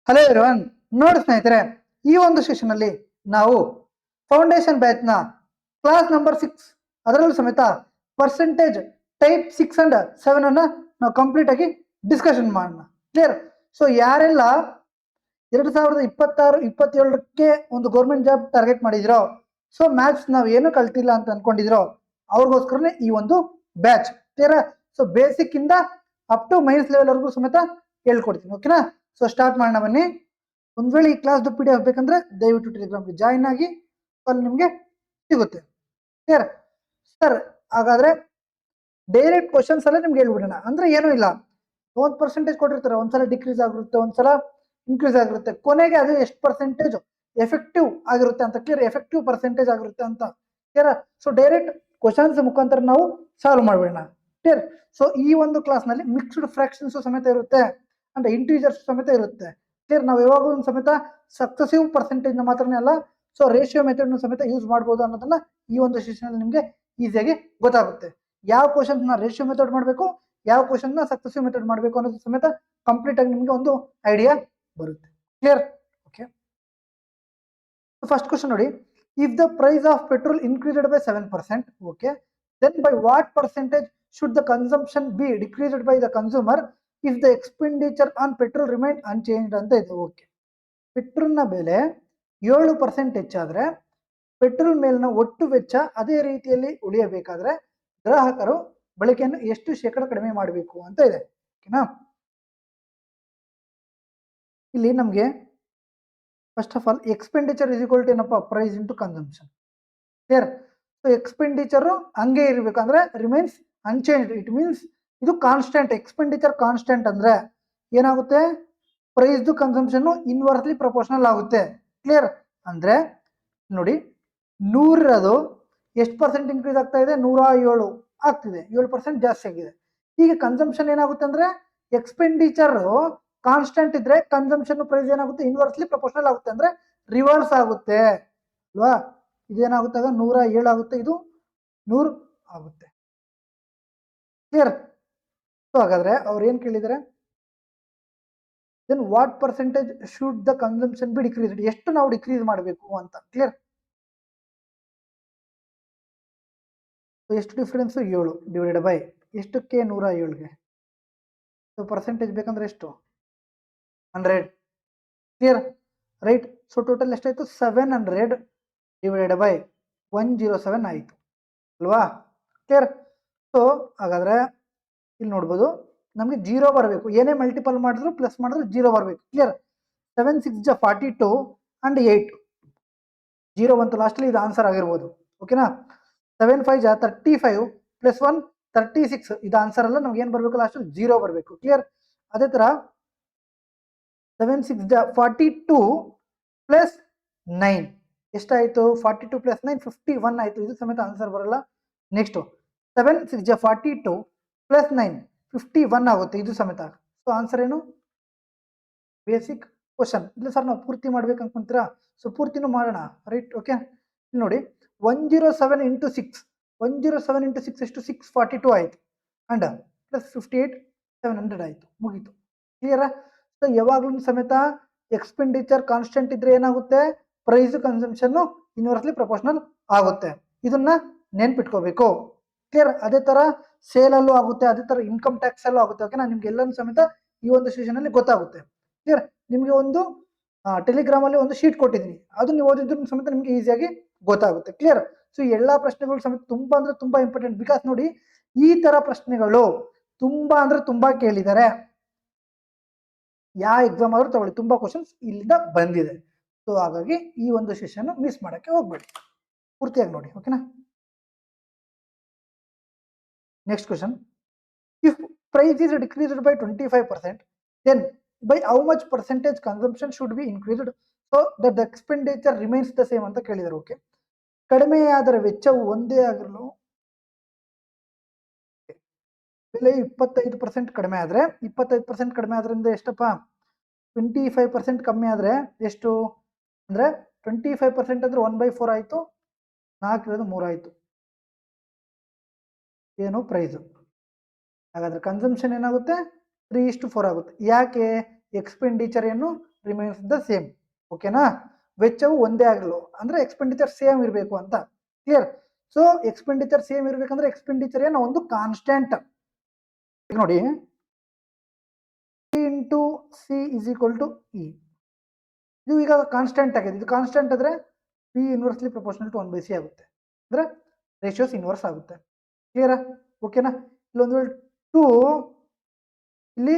Hello everyone, ನೋಡಿ ಸ್ನೇಹಿತರೆ, ಈ ಒಂದು ಸೆಷನ್ ಅಲ್ಲಿ ನಾವು ಫೌಂಡೇಶನ್ ಬ್ಯಾಚ್ ನ ಕ್ಲಾಸ್ ನಂಬರ್ 6 ಅದರಲ್ಲೂ ಸಮೇತ ಪರ್ಸೆಂಟೇಜ್ ಟೈಪ್ 6 ಅಂಡ್ 7 ಅನ್ನ ನಾವು ಕಂಪ್ಲೀಟ್ ಆಗಿ ಡಿಸ್ಕಷನ್ ಮಾಡೋಣ. ಕ್ಲಿಯರ್? ಸೊ ಯಾರೆಲ್ಲ 2026-27ಕ್ಕೆ ಒಂದು ಗೌರ್ಮೆಂಟ್ ಜಾಬ್ ಟಾರ್ಗೆಟ್ ಮಾಡಿದಿರೋ, ಸೊ ಮ್ಯಾಥ್ಸ್ ನಾವು ಏನು ಕಲ್ತಿಲ್ಲ ಅಂತ ಅನ್ಕೊಂಡಿದಿರೋ ಅವ್ರಿಗೋಸ್ಕರನೇ ಈ ಒಂದು ಬ್ಯಾಚ್. ಕ್ಲಿಯರ್? ಸೊ ಬೇಸಿಕ್ ಇಂದ ಅಪ್ ಟು ಮೈನ್ಸ್ ಲೆವೆಲ್ ವರೆಗೂ ಸಮೇತ ಹೇಳ್ಕೊಡ್ತೀನಿ. ಓಕೆನಾ? ಸೊ ಸ್ಟಾರ್ಟ್ ಮಾಡೋಣ ಬನ್ನಿ. ಒಂದ್ ವೇಳೆ ಈ ಕ್ಲಾಸ್ PDF ಬೇಕಂದ್ರೆ ದಯವಿಟ್ಟು ಟೆಲಿಗ್ರಾಮ್ಗೆ ಜಾಯಿನ್ ಆಗಿ, ಅಲ್ಲಿ ನಿಮ್ಗೆ ಸಿಗುತ್ತೆ. Clear sir? ಹಾಗಾದ್ರೆ ಡೈರೆಕ್ಟ್ ಕ್ವಶನ್ಸ್ ಅಲ್ಲೇ ನಿಮ್ಗೆ ಹೇಳ್ಬಿಡೋಣ. ಅಂದ್ರೆ ಏನೂ ಇಲ್ಲ, ಒಂದು ಪರ್ಸೆಂಟೇಜ್ ಕೊಟ್ಟಿರ್ತಾರೆ, ಒಂದ್ಸಲ ಡಿಕ್ರೀಸ್ ಆಗಿರುತ್ತೆ, ಒಂದ್ಸಲ ಇನ್ಕ್ರೀಸ್ ಆಗಿರುತ್ತೆ, ಕೊನೆಗೆ ಅದು ಎಷ್ಟು ಪರ್ಸೆಂಟೇಜ್ ಎಫೆಕ್ಟಿವ್ ಆಗಿರುತ್ತೆ ಅಂತ. ಕ್ಲಿಯರ್? ಎಫೆಕ್ಟಿವ್ ಪರ್ಸೆಂಟೇಜ್ ಆಗಿರುತ್ತೆ ಅಂತ. ಕ್ಲಿಯರ್? ಸೊ ಡೈರೆಕ್ಟ್ ಕ್ವಶನ್ಸ್ ಮುಖಾಂತರ ನಾವು ಸಾಲ್ವ್ ಮಾಡ್ಬಿಡೋಣ. ಕ್ಲಿಯರ್? ಸೊ ಈ ಒಂದು ಕ್ಲಾಸ್ ನಲ್ಲಿ ಮಿಕ್ಸ್ಡ್ ಫ್ರಾಕ್ಷನ್ಸ್ ಸಮೇತ ಇರುತ್ತೆ ಅಂದ್ರೆ ಇಂಟೀಜರ್ಸ್ ಸಮೇತ ಇರುತ್ತೆ. ಕ್ಲಿಯರ್? ನಾವು ಯಾವಾಗಲೂ ಸಮೇತ ಸಕ್ಸಸಿವ್ ಪರ್ಸೆಂಟೇಜ್ ನ ಮಾತ್ರನೇ ಅಲ್ಲ, ಸೊ ರೇಷಿಯೋ ಮೆಥಡ್ ಸಮೇತ ಯೂಸ್ ಮಾಡಬಹುದು ಅನ್ನೋದನ್ನ ಈ ಒಂದು ಸೆಷನ್ ಅಲ್ಲಿ ನಿಮ್ಗೆ ಈಸಿಯಾಗಿ ಗೊತ್ತಾಗುತ್ತೆ. ಯಾವ ಕ್ವಶನ್ ನ ರೇಷಿಯೋ ಮೆಥಡ್ ಮಾಡಬೇಕು, ಯಾವ ಕ್ವಶನ್ ನ ಸಕ್ಸಸಿವ್ ಮೆಥಡ್ ಮಾಡಬೇಕು ಅನ್ನೋದು ಸಮೇತ ಕಂಪ್ಲೀಟ್ ಆಗಿ ನಿಮ್ಗೆ ಒಂದು ಐಡಿಯಾ ಬರುತ್ತೆ. ಕ್ಲಿಯರ್? ಓಕೆ, ಫಸ್ಟ್ ಕ್ವಶನ್ ನೋಡಿ. If the price of petrol increased by 7%, okay, then by what percentage should the consumption be decreased by the consumer if the expenditure on petrol remain unchanged ಅಂತ ಇದೆ. Okay, petrol ನ ಬೆಲೆ 7% ಹೆಚ್ಚಾದ್ರೆ petrol ಮೇಲಿನ ಒಟ್ಟು ವೆಚ್ಚ ಅದೇ ರೀತಿಯಲ್ಲಿ ಉಳಿಯಬೇಕಾದ್ರೆ ಗ್ರಾಹಕರು ಬಳಕೆಯನ್ನು ಎಷ್ಟು ಶೇಕಡ ಕಡಿಮೆ ಮಾಡಬೇಕು ಅಂತ ಇದೆ. ಓಕೆನಾ? ಇಲ್ಲಿ ನಮ್ಗೆ first of all expenditure is equal to ಏನಪ್ಪ, price into consumption. Clear? So expenditure ಹಂಗೆ ಇರ್ಬೇಕಂದ್ರೆ ರಿಮೈನ್ಸ್ ಅನ್ಚೇಂಜ್, ಇಟ್ ಮೀನ್ಸ್ ಇದು ಕಾನ್ಸ್ಟೆಂಟ್. ಎಕ್ಸ್ಪೆಂಡಿಚರ್ ಕಾನ್ಸ್ಟೆಂಟ್ ಅಂದ್ರೆ ಏನಾಗುತ್ತೆ, ಪ್ರೈಸ್ ಕನ್ಸಂಪ್ಷನ್ ಇನ್ವರ್ಸ್ಲಿ ಪ್ರಪೋರ್ಷನಲ್ ಆಗುತ್ತೆ. ಕ್ಲಿಯರ್? ಅಂದ್ರೆ ನೋಡಿ, 100 ಎಷ್ಟು ಪರ್ಸೆಂಟ್ ಇನ್ಕ್ರೀಸ್ ಆಗ್ತಾ ಇದೆ, 107 ಆಗ್ತಿದೆ, 7% ಜಾಸ್ತಿ ಆಗಿದೆ. ಈಗ ಕನ್ಸಂಪ್ಷನ್ ಏನಾಗುತ್ತೆ ಅಂದ್ರೆ ಎಕ್ಸ್ಪೆಂಡಿಚರ್ ಕಾನ್ಸ್ಟೆಂಟ್ ಇದ್ರೆ ಕನ್ಸಂಪ್ಷನ್ ಪ್ರೈಸ್ ಏನಾಗುತ್ತೆ, ಇನ್ವರ್ಸ್ಲಿ ಪ್ರಪೋರ್ಷನಲ್ ಆಗುತ್ತೆ, ಅಂದ್ರೆ ರಿವರ್ಸ್ ಆಗುತ್ತೆ ಅಲ್ವಾ? ಇದೇನಾಗುತ್ತೆ, 107 ಆಗುತ್ತೆ, ಇದು 100 ಆಗುತ್ತೆ. ಕ್ಲಿಯರ್? ಸೊ ಹಾಗಾದ್ರೆ ಅವ್ರು ಏನ್ ಕೇಳಿದಾರೆ, then what percentage should the consumption be decreased, ಎಷ್ಟು ನಾವು ಡಿಕ್ರೀಸ್ ಮಾಡಬೇಕು ಅಂತ. ಕ್ಲಿಯರ್? ಎಷ್ಟು ಡಿಫರೆನ್ಸ್, 7 ಡಿವೈಡೆಡ್ ಬೈ ಎಷ್ಟಕ್ಕೆ, 107ಗೆ. ಸೊ ಪರ್ಸೆಂಟೇಜ್ ಬೇಕಂದ್ರೆ ಎಷ್ಟು, 100. ಕ್ಲಿಯರ್? ರೈಟ್? ಸೊ ಟೋಟಲ್ ಎಷ್ಟಾಯ್ತು, 700 ಡಿವೈಡೆಡ್ ಬೈ 107 ಆಯಿತು ಅಲ್ವಾ? ಕ್ಲಿಯರ್? ಸೊ ಹಾಗಾದ್ರೆ ಇಲ್ಲಿ ನೋಡ್ಬೋದು, ನಮಗೆ 0 ಬರಬೇಕು. ಏನೇ ಮಲ್ಟಿಪಲ್ ಮಾಡಿದ್ರು ಪ್ಲಸ್ ಮಾಡಿದ್ರು 0 ಬರಬೇಕು. ಕ್ಲಿಯರ್? 7 6 42 ಅಂಡ್ 8 0 ಬಂತು ಲಾಸ್ಟಲ್ಲಿ, ಇದು ಆನ್ಸರ್ ಆಗಿರ್ಬೋದು. ಓಕೆನಾ? 7 5 35 ಪ್ಲಸ್ 1 36, ಇದು ಆನ್ಸರ್ ಅಲ್ಲ, ನಮ್ಗೆ ಏನ್ ಬರಬೇಕು, ಲಾಸ್ಟ್ 0 ಬರಬೇಕು. ಕ್ಲಿಯರ್? ಅದೇ ತರ 7 6 42 ಪ್ಲಸ್ 9 ಎಷ್ಟಾಯ್ತು, 42 ಪ್ಲಸ್ 9 51 ಆಯ್ತು, ಇದು ಸಮೇತ ಆನ್ಸರ್ ಬರಲ್ಲ. ನೆಕ್ಸ್ಟ್ 7 6 42 ಪ್ಲಸ್ 9 51 ಆಗುತ್ತೆ, ಇದು ಸಮೇತ. ಸೊ ಆನ್ಸರ್ ಏನು, ಬೇಸಿಕ್ ಕ್ವಶನ್. ಇಲ್ಲ ಸರ್ ನಾವು ಪೂರ್ತಿ ಮಾಡ್ಬೇಕು ಅನ್ಕೊಂತೀರಾ, ಸೊ ಪೂರ್ತಿನೂ ಮಾಡೋಣ. ರೈಟ್? ಓಕೆ, ಇಲ್ಲಿ ನೋಡಿ, 107 ಇಂಟು 6, 107 ಇಂಟು 6 ಎಷ್ಟು, 642 ಆಯ್ತು, ಅಂಡ್ ಪ್ಲಸ್ 58 700 ಆಯ್ತು, ಮುಗೀತು. ಕ್ಲಿಯರ್? ಸೊ ಯಾವಾಗ್ಲೂ ಸಮೇತ ಎಕ್ಸ್ಪೆಂಡಿಚರ್ ಕಾನ್ಸ್ಟೆಂಟ್ ಇದ್ರೆ ಏನಾಗುತ್ತೆ, ಪ್ರೈಸ್ ಕನ್ಸಂಪ್ಷನ್ ಇನ್ವರ್ಸ್ಲಿ ಪ್ರಪೋರ್ಷನಲ್ ಆಗುತ್ತೆ. ಇದನ್ನ ನೆನ್ಪಿಟ್ಕೋಬೇಕು. ಕ್ಲಿಯರ್? ಅದೇ ತರ ಸೇಲ್ ಅಲ್ಲೂ ಆಗುತ್ತೆ, ಅದೇ ತರ ಇನ್ಕಮ್ ಟ್ಯಾಕ್ಸ್ ಅಲ್ಲೂ ಆಗುತ್ತೆ. ಓಕೆನಾ? ನಿಮ್ಗೆ ಎಲ್ಲಾನು ಸಮೇತ ಈ ಒಂದು ಸೆಷನ್ ಅಲ್ಲಿ ಗೊತ್ತಾಗುತ್ತೆ. ಕ್ಲಿಯರ್? ನಿಮ್ಗೆ ಒಂದು ಟೆಲಿಗ್ರಾಮ್ ಅಲ್ಲಿ ಒಂದು ಶೀಟ್ ಕೊಟ್ಟಿದ್ದೀನಿ, ಅದು ನೀವು ಓದಿದ್ರು ಸಮೇತ ನಿಮ್ಗೆ ಈಸಿಯಾಗಿ ಗೊತ್ತಾಗುತ್ತೆ. ಕ್ಲಿಯರ್? ಸೊ ಎಲ್ಲಾ ಪ್ರಶ್ನೆಗಳು ಸಮೇತ ತುಂಬಾ ಅಂದ್ರೆ ತುಂಬಾ ಇಂಪಾರ್ಟೆಂಟ್. ಬಿಕಾಸ್ ನೋಡಿ, ಈ ತರ ಪ್ರಶ್ನೆಗಳು ತುಂಬಾ ಅಂದ್ರೆ ತುಂಬಾ ಕೇಳಿದ್ದಾರೆ. ಯಾವ ಎಕ್ಸಾಮ್ ಆದ್ರೂ ತಗೊಳ್ಳಿ, ತುಂಬಾ ಕ್ವಶನ್ಸ್ ಇಲ್ಲಿಂದ ಬಂದಿದೆ. ಸೊ ಹಾಗಾಗಿ ಈ ಒಂದು ಸೆಷನ್ ಮಿಸ್ ಮಾಡಕ್ಕೆ ಹೋಗ್ಬೇಡಿ, ಪೂರ್ತಿಯಾಗಿ ನೋಡಿ. ಓಕೆನಾ? Next question. If price is decreased by 25%, then by how much percentage consumption should be increased so that the expenditure remains the same ಅಂತ ಕೇಳಿದ್ದಾರೆ. ಓಕೆ, ಕಡಿಮೆಯಾದರೆ ವೆಚ್ಚವು ಒಂದೇ ಆಗಿರಲು, ಬೆಲೆ 25% ಕಡಿಮೆ ಆದ್ರೆ, 25% ಕಡಿಮೆ ಆದ್ರಿಂದ ಎಷ್ಟಪ್ಪ, 25% ಕಮ್ಮಿ ಆದ್ರೆ ಎಷ್ಟು ಅಂದ್ರೆ 25% ಅಂದ್ರೆ 1/4 ಆಯ್ತು, 4 3 ಆಯ್ತು, ಏನು ಪ್ರೈಸ್. ಹಾಗಾದ್ರೆ ಕನ್ಸಂಪ್ಷನ್ ಏನಾಗುತ್ತೆ, 3:4 ಆಗುತ್ತೆ. ಯಾಕೆ, ಎಕ್ಸ್ಪೆಂಡಿಚರ್ ಏನು ರಿಮೈನ್ಸ್ ದ ಸೇಮ್. ಓಕೆನಾ? ವೆಚ್ಚವು ಒಂದೇ ಆಗಲು ಅಂದ್ರೆ ಎಕ್ಸ್ಪೆಂಡಿಚರ್ ಸೇಮ್ ಇರಬೇಕು ಅಂತ. ಕ್ಲಿಯರ್? ಸೊ ಎಕ್ಸ್ಪೆಂಡಿಚರ್ ಸೇಮ್ ಇರಬೇಕಂದ್ರೆ ಎಕ್ಸ್ಪೆಂಡಿಚರ್ ಏನು ಒಂದು ಕಾನ್ಸ್ಟೆಂಟ್. ನೋಡಿ into C is equal to E. ಇದು ಈಗ ಕಾನ್ಸ್ಟೆಂಟ್ ಆಗಿದೆ. ಇದು ಕಾನ್ಸ್ಟೆಂಟ್ ಆದ್ರೆ P inversely proportional to 1/c ಆಗುತ್ತೆ. ಅಂದ್ರೆ ರೇಷಿಯೋಸ್ ಇನ್ವರ್ಸ್ ಆಗುತ್ತೆ. ಕ್ಲಿಯರಾ? ಓಕೆನಾ? ಇಲ್ಲೊಂದು 2 ಇಲ್ಲಿ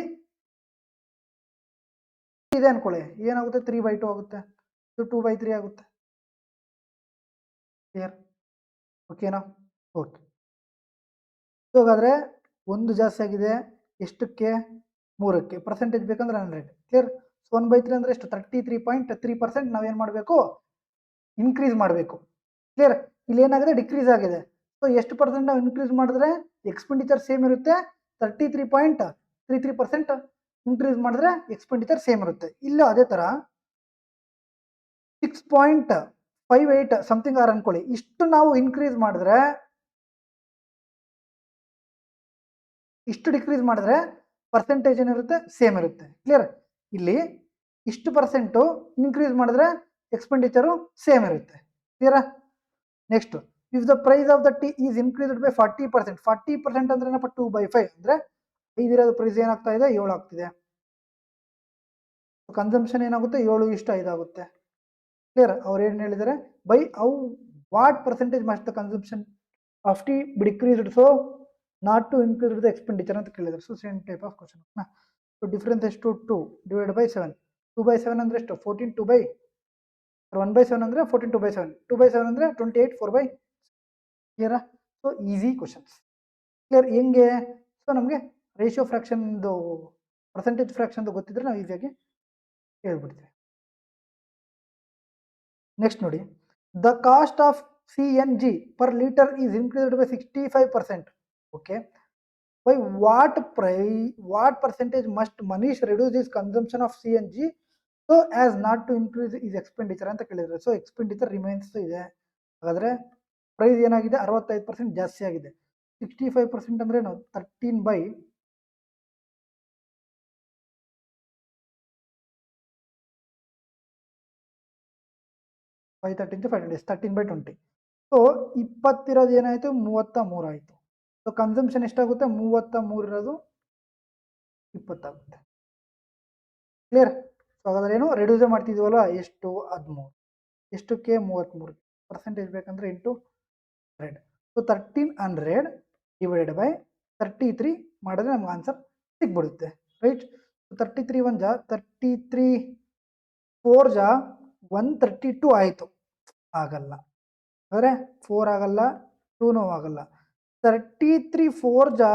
ಇದೆ ಅನ್ಕೊಳ್ಳಿ, ಏನಾಗುತ್ತೆ 3/2 ಆಗುತ್ತೆ. ಇದು 2/3 ಆಗುತ್ತೆ. ಕ್ಲಿಯರ್? ಓಕೆನಾ? ಓಕೆ. ಹಾಗಾದ್ರೆ ಒಂದು ಜಾಸ್ತಿ ಆಗಿದೆ ಎಷ್ಟಕ್ಕೆ? 3ಕ್ಕೆ. ಪರ್ಸೆಂಟೇಜ್ ಬೇಕಂದ್ರೆ 100. ಕ್ಲಿಯರ್? 1/3 ಅಂದ್ರೆ ಎಷ್ಟು? 33.3% ನಾವೇನ್ ಮಾಡಬೇಕು? ಇನ್ಕ್ರೀಸ್ ಮಾಡಬೇಕು. ಕ್ಲಿಯರ್? ಇಲ್ಲಿ ಏನಾಗಿದೆ? ಡಿಕ್ರೀಸ್ ಆಗಿದೆ. ಸೊ ಎಷ್ಟು ಪರ್ಸೆಂಟ್ ನಾವು ಇನ್ಕ್ರೀಸ್ ಮಾಡಿದ್ರೆ ಎಕ್ಸ್ಪೆಂಡಿಚರ್ ಸೇಮ್ ಇರುತ್ತೆ? 33.33% ಇನ್ಕ್ರೀಸ್ ಮಾಡಿದ್ರೆ ಎಕ್ಸ್ಪೆಂಡಿಚರ್ ಸೇಮ್ ಇರುತ್ತೆ. ಇಲ್ಲೂ ಅದೇ ತರ 6.58 ಸಮಥಿಂಗ್ ಆರ್ ಅನ್ಕೊಳ್ಳಿ. ಇಷ್ಟು ನಾವು ಇನ್ಕ್ರೀಸ್ ಮಾಡಿದ್ರೆ, ಇಷ್ಟು ಡಿಕ್ರೀಸ್ ಮಾಡಿದ್ರೆ ಪರ್ಸೆಂಟೇಜ್ ಏನಿರುತ್ತೆ? ಸೇಮ್ ಇರುತ್ತೆ. ಕ್ಲಿಯರ್? ಇಲ್ಲಿ ಇಷ್ಟು ಪರ್ಸೆಂಟು ಇನ್ಕ್ರೀಸ್ ಮಾಡಿದ್ರೆ ಎಕ್ಸ್ಪೆಂಡಿಚರು ಸೇಮ್ ಇರುತ್ತೆ. ಕ್ಲಿಯರಾ? Next, if the price of the tea is increased by 40%. 40% ಅಂದ್ರೆ ಏನಪ್ಪ? 2/5 ಅಂದ್ರೆ 5 ಇರೋದು ಪ್ರೈಸ್ ಏನಾಗ್ತಾ ಇದೆ? 7 ಆಗ್ತಿದೆ. ಕನ್ಸಂಪ್ಷನ್ ಏನಾಗುತ್ತೆ? 7:5 ಆಗುತ್ತೆ. ಕ್ಲಿಯರ್? ಅವ್ರು ಏನ್ ಹೇಳಿದ್ದಾರೆ? By how what percentage must the consumption of tea be decreased so not to increase the expenditure ಅಂತ ಕೇಳಿದ್ದಾರೆ. So same type of question. So difference ಎಷ್ಟು? 2 ಡಿವೈಡ್ ಬೈ 7. 2/7 ಅಂದ್ರೆ ಎಷ್ಟು? 14 1/7 ಅಂದ್ರೆ 14 2/7. 2/7 ಅಂದ್ರೆ 28 4/. ಕ್ಲಿಯರಾ? So easy questions. ಕ್ಲಿಯರ್? ಹೆಂಗೆ? ಸೊ ನಮಗೆ ರೇಷಿಯೋ ಫ್ರಾಕ್ಷನ್ದು ಪರ್ಸೆಂಟೇಜ್ ಫ್ರಾಕ್ಷನ್ದು ಗೊತ್ತಿದ್ರೆ ನಾವು ಈಸಿಯಾಗಿ ಹೇಳ್ಬಿಡ್ತೀವಿ. ನೆಕ್ಸ್ಟ್ ನೋಡಿ, the cost of CNG per liter is increased by 65%. Okay. By what percentage must Manish reduce his consumption of CNG so as not to increase his expenditure ಅಂತ ಕೇಳಿದ್ರೆ. ಸೊ ಎಕ್ಸ್ಪೆಂಡಿಚರ್ ರಿಮೈನ್ಸ್ ಇದೆ. ಹಾಗಾದ್ರೆ price ಏನಾಗಿದೆ? 65% ಜಾಸ್ತಿ ಆಗಿದೆ. 65% ಅಂದ್ರೆ ನಾವು 13/530 into 5 days 13/20. So 20 ಇರೋದು ಏನಾಯ್ತು? 33 ಆಯ್ತು. ಸೊ ಕನ್ಸಂಪ್ಷನ್ ಎಷ್ಟಾಗುತ್ತೆ? 33 ಇರೋದು 20 ಆಗುತ್ತೆ. ಕ್ಲಿಯರ್? ಸೊ ಹಾಗಾದ್ರೆ ಏನು? ರೆಡ್ಯೂಸ್ ಮಾಡ್ತಿದ್ವಲ್ವ? ಎಷ್ಟು? 13. ಎಷ್ಟಕ್ಕೆ? 33. ಪರ್ಸೆಂಟೇಜ್ ಬೇಕಂದ್ರೆ ಇಂಟು 100. ಸೊ 1300 ಡಿವೈಡೆಡ್ ಬೈ 33 ಮಾಡಿದ್ರೆ ನಮ್ಗೆ ಆನ್ಸರ್ ಸಿಗ್ಬಿಡುತ್ತೆ. ರೈಟ್? 33 1 ಜಾ 33 4 ಜಾ 132 ಆಯಿತು. ಆಗಲ್ಲ. ಅಂದರೆ 4 ಆಗಲ್ಲ, 2 ಆಗಲ್ಲ. 33 4 ಜಾ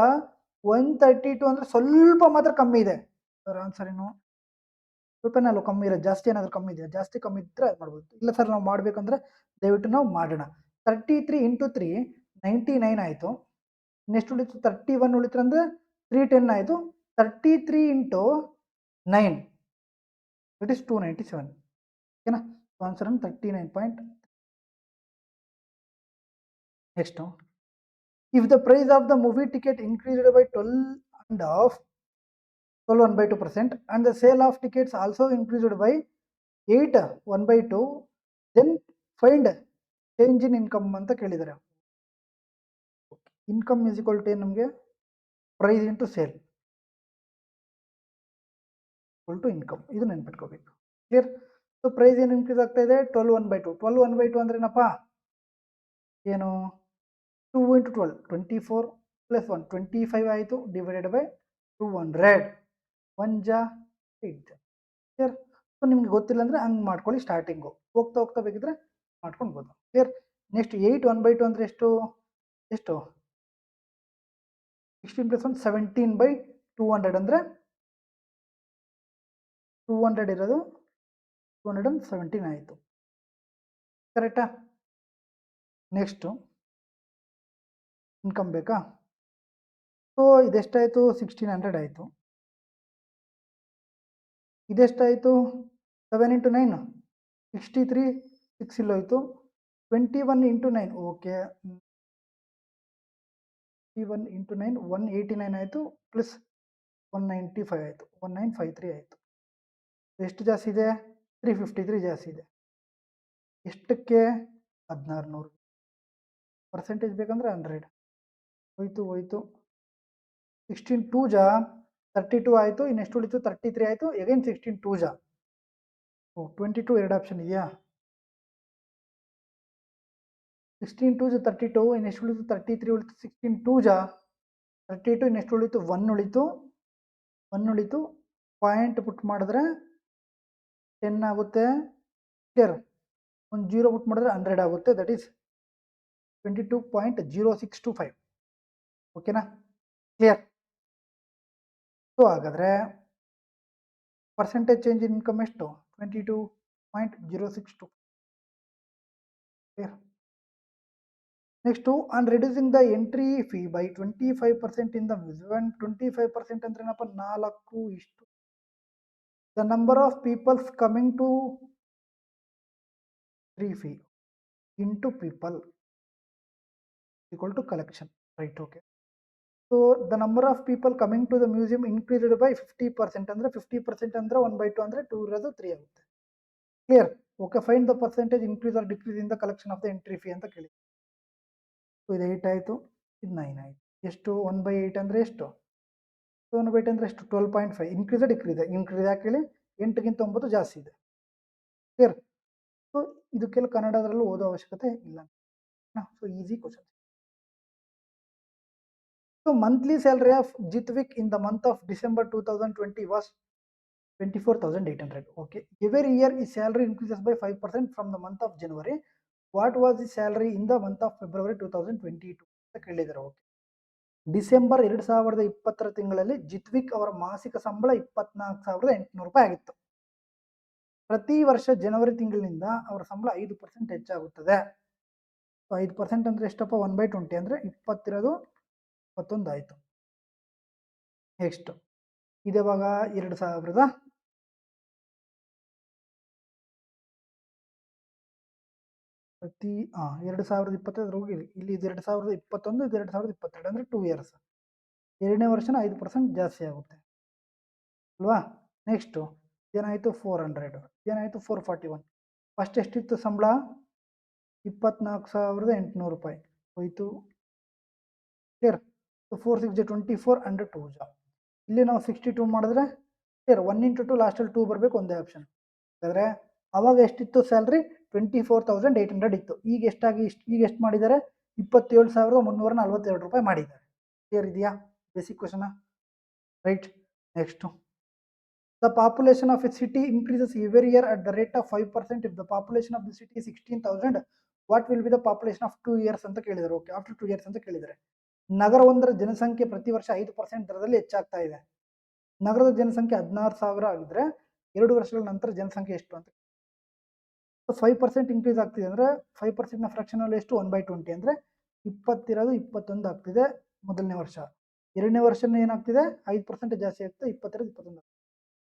132 ಅಂದ್ರೆ ಸ್ವಲ್ಪ ಮಾತ್ರ ಕಮ್ಮಿ ಇದೆ. ಸರ್ ಆನ್ಸರ್ ಏನು? ಸ್ವಲ್ಪನೇ ಅಲ್ವ ಕಮ್ಮಿ ಇರೋದು, ಜಾಸ್ತಿ ಏನಾದರೂ ಕಮ್ಮಿ ಇದೆಯಾ? ಜಾಸ್ತಿ ಕಮ್ಮಿ ಇದ್ದರೆ ಅದು ಮಾಡ್ಬೋದು. ಇಲ್ಲ ಸರ್ ನಾವು ಮಾಡಬೇಕಂದ್ರೆ ದಯವಿಟ್ಟು ನಾವು ಮಾಡೋಣ. 33 ಇಂಟು 3 99 ಆಯಿತು. ನೆಕ್ಸ್ಟ್ ಉಳಿತು 31 ಉಳಿತು ಅಂದರೆ 310 ಆಯಿತು. 33 ಇಂಟು 9 ಇಟ್ ಇಸ್ 297. ಓಕೆನಾ? Answer 39. Next, if the price of the movie ticket increased by 12.2% and the sale of tickets also increased by 8 1/2, then find change in income ಅಂತ ಕೇಳಿದ್ದಾರೆ. ಇನ್ಕಮ್ ಇಸ್ ಈಕ್ವಲ್ ಟು ಏನು? ನಮಗೆ price into sale equal to income. ಇದು ನೆನ್ಪಿಟ್ಕೋಬೇಕು. Clear? So price ಏನು increase ಆಗ್ತಾ ಇದೆ? 12 1/2. 12 1/2 ಅಂದ್ರೆ ಏನಪ್ಪ? ಏನು? 2 into 12 24 plus 1 25 ಆಯಿತು. Divided by 200. 1 ಜಾ 8. ಕ್ಲಿಯರ್? ಸೊ ನಿಮ್ಗೆ ಗೊತ್ತಿಲ್ಲ ಅಂದರೆ ಹಂಗೆ ಮಾಡ್ಕೊಳ್ಳಿ. ಸ್ಟಾರ್ಟಿಂಗು ಹೋಗ್ತಾ ಹೋಗ್ತಾ ಬೇಕಿದ್ರೆ ಮಾಡ್ಕೊಳ್ಬೋದು. ಕ್ಲಿಯರ್? ನೆಕ್ಸ್ಟ್ 8 1/2 ಅಂದರೆ ಎಷ್ಟು? 16 + 1 17/200 ಅಂದರೆ 200 ಇರೋದು 217 ಆಯಿತು. ಕರೆಕ್ಟಾ? ನೆಕ್ಸ್ಟು ಇನ್ಕಮ್ ಬೇಕಾ? ಸೊ ಇದೆಷ್ಟಾಯಿತು? 1600 ಆಯಿತು. ಇದೆಷ್ಟಾಯಿತು? 7 into 9 63. 6 ಇಲ್ಲೋಯ್ತು. 21 into 9 okay. 21 into 9 189 ಆಯಿತು ಪ್ಲಸ್ 195 ಆಯಿತು. 1953 ಆಯಿತು. ಎಷ್ಟು ಜಾಸ್ತಿ ಇದೆ? 353 ಜಾಸ್ತಿ ಇದೆ. ಎಷ್ಟಕ್ಕೆ? 1600. ಪರ್ಸೆಂಟೇಜ್ ಬೇಕಂದ್ರೆ 100. ಹೋಯ್ತು 16 2 ಜಾ 32 ಆಯಿತು. ಇನ್ನೆಷ್ಟು ಉಳಿತು? 33 ಆಯಿತು. ಅಗೈನ್ 16 2 ಜಾ 22 ಎರಡು ಆಪ್ಷನ್ ಇದೆಯಾ? 16 2 ಜಾ 32. ಇನ್ನೆಷ್ಟು ಉಳಿತು? 33 ಉಳಿತು. 16 2 ಜಾ 32. ಇನ್ನೆಷ್ಟು ಉಳಿತು? 1 ಉಳಿತು. 1 ಉಳಿತು. ಪಾಯಿಂಟ್ ಪುಟ್ ಮಾಡಿದ್ರೆ 10 ಆಗುತ್ತೆ. ಕ್ಲಿಯರ್? ಒಂದು 0 ಪುಟ್ ಮಾಡಿದ್ರೆ 100 ಆಗುತ್ತೆ. That is 22.0625. ಓಕೆನಾ? ಕ್ಲಿಯರ್? ಸೊ ಹಾಗಾದರೆ ಪರ್ಸೆಂಟೇಜ್ ಚೇಂಜ್ ಇನ್ ಇನ್ಕಮ್ ಎಷ್ಟು? 22.062. Clear? Next on reducing the entry fee by 25% in the 25% ಅಂದ್ರೆ ಏನಪ್ಪ? 4 ಇಷ್ಟು the number of peoples coming to 3 fee into people equal to collection, right? Okay, so the number of people coming to the museum increased by 50%. ಅಂದ್ರೆ 50% ಅಂದ್ರೆ 1/2 ಅಂದ್ರೆ 2 ಇರೋದು 3 ಆಗುತ್ತೆ. Clear? Okay, find the percentage increase R decrease in the collection of the entry fee ಅಂತ ಕೇಳಿ. So ಇದು 8 ಆಯಿತು, ಇದು 9 ಆಯಿತು. ಎಷ್ಟು? 1/8 ಅಂದರೆ ಎಷ್ಟು? 1/8 ಅಂದರೆ ಎಷ್ಟು? 12.5. Increase decrease? ಇನ್ಕ್ರೀಸ್ ಯಾಕೆ ಹೇಳಿ? 8ಗಿಂತ 9 ಜಾಸ್ತಿ ಇದೆ. ಕ್ಲಿಯರ್? ಸೊ ಇದಕ್ಕೆಲ್ಲ ಕನ್ನಡದಲ್ಲೂ ಓದೋ ಅವಶ್ಯಕತೆ ಇಲ್ಲ. So easy question. So monthly salary of Jitwik in the month of December 2020 was 24,800. Okay. Every year his salary increases by 5% from the month of January. What was his salary in the month of February 2022? Okay. December 2020 ತಿಂಗಳಲ್ಲಿ ಜಿತ್ವಿಕ್ ಅವರ ಮಾಸಿಕ ಸಂಬಳ 24,800 ರೂಪಾಯಿ ಆಗಿತ್ತು. ಪ್ರತಿ ವರ್ಷ ಜನವರಿ ತಿಂಗಳಿನಿಂದ ಅವರ ಸಂಬಳ 5% ಹೆಚ್ಚಾಗುತ್ತದೆ. 5% ಅಂದ್ರೆ ಎಷ್ಟಪ್ಪ? 1/20 ಅಂದ್ರೆ 20 ಇರೋದು 21 ಆಯಿತು. ನೆಕ್ಸ್ಟ್ ಇದೇವಾಗ 2020 ಹೋಗಿರಿ. ಇಲ್ಲಿ 2021, 2022 ಅಂದ್ರೆ 2 ಇಯರ್ಸ್. ಎರಡನೇ ವರ್ಷನ 5% ಜಾಸ್ತಿ ಆಗುತ್ತೆ ಅಲ್ವಾ? ನೆಕ್ಸ್ಟ್ ಏನಾಯಿತು? 400. ಏನಾಯಿತು? 441. ಫಸ್ಟ್ ಎಷ್ಟಿತ್ತು ಸಂಬಳ? 24,800 ರೂಪಾಯಿ ಹೋಯ್ತು. ಕ್ಲಿಯರ್? 4 6 24 ಅಂಡ್ 2 ಜಾ. ಇಲ್ಲಿ ನಾವು 62 ಮಾಡಿದ್ರೆ ಕ್ಲಿಯರ್? 1 into 2 ಲಾಸ್ಟಲ್ಲಿ 2 ಬರಬೇಕು, ಒಂದೇ ಆಪ್ಷನ್. ಹಾಗಾದರೆ ಅವಾಗ ಎಷ್ಟಿತ್ತು ಸ್ಯಾಲ್ರಿ? 24,800 ಇತ್ತು. ಈಗ ಎಷ್ಟು ಮಾಡಿದ್ದಾರೆ? 27,342 ರೂಪಾಯಿ ಮಾಡಿದ್ದಾರೆ. ಕ್ಲಿಯರ್ ಇದೆಯಾ? Basic ಕ್ವಶನ, right? Next the population of a city increases every year at the rate of 5%. if the population of the city is 16,000, what will be the population of 2 years ಅಂತ ಕೇಳಿದ್ದಾರೆ. Okay, after 2 years ಅಂತ ಕೇಳಿದ್ದಾರೆ. ನಗರವೊಂದರ ಜನಸಂಖ್ಯೆ ಪ್ರತಿ ವರ್ಷ 5% ದರದಲ್ಲಿ ಹೆಚ್ಚಾಗ್ತಾ ಇದೆ. ನಗರದ ಜನಸಂಖ್ಯೆ 16,000 ಆಗಿದ್ರೆ 2 ವರ್ಷಗಳ ನಂತರ ಜನಸಂಖ್ಯೆ ಎಷ್ಟು ಅಂತ. 5% ಇನ್ಕ್ರೀಸ್ ಆಗ್ತಿದೆ ಅಂದರೆ 5%ನ ಫ್ರಾಕ್ಷನಲ್ಲಿ ಎಷ್ಟು? 1/20 ಅಂದರೆ 20 ಇರೋದು 21 ಆಗ್ತಿದೆ ಮೊದಲನೇ ವರ್ಷ. ಎರಡನೇ ವರ್ಷನ ಏನಾಗ್ತಿದೆ? 5% ಜಾಸ್ತಿ ಆಗ್ತದೆ, 20 ಇರೋದು 21.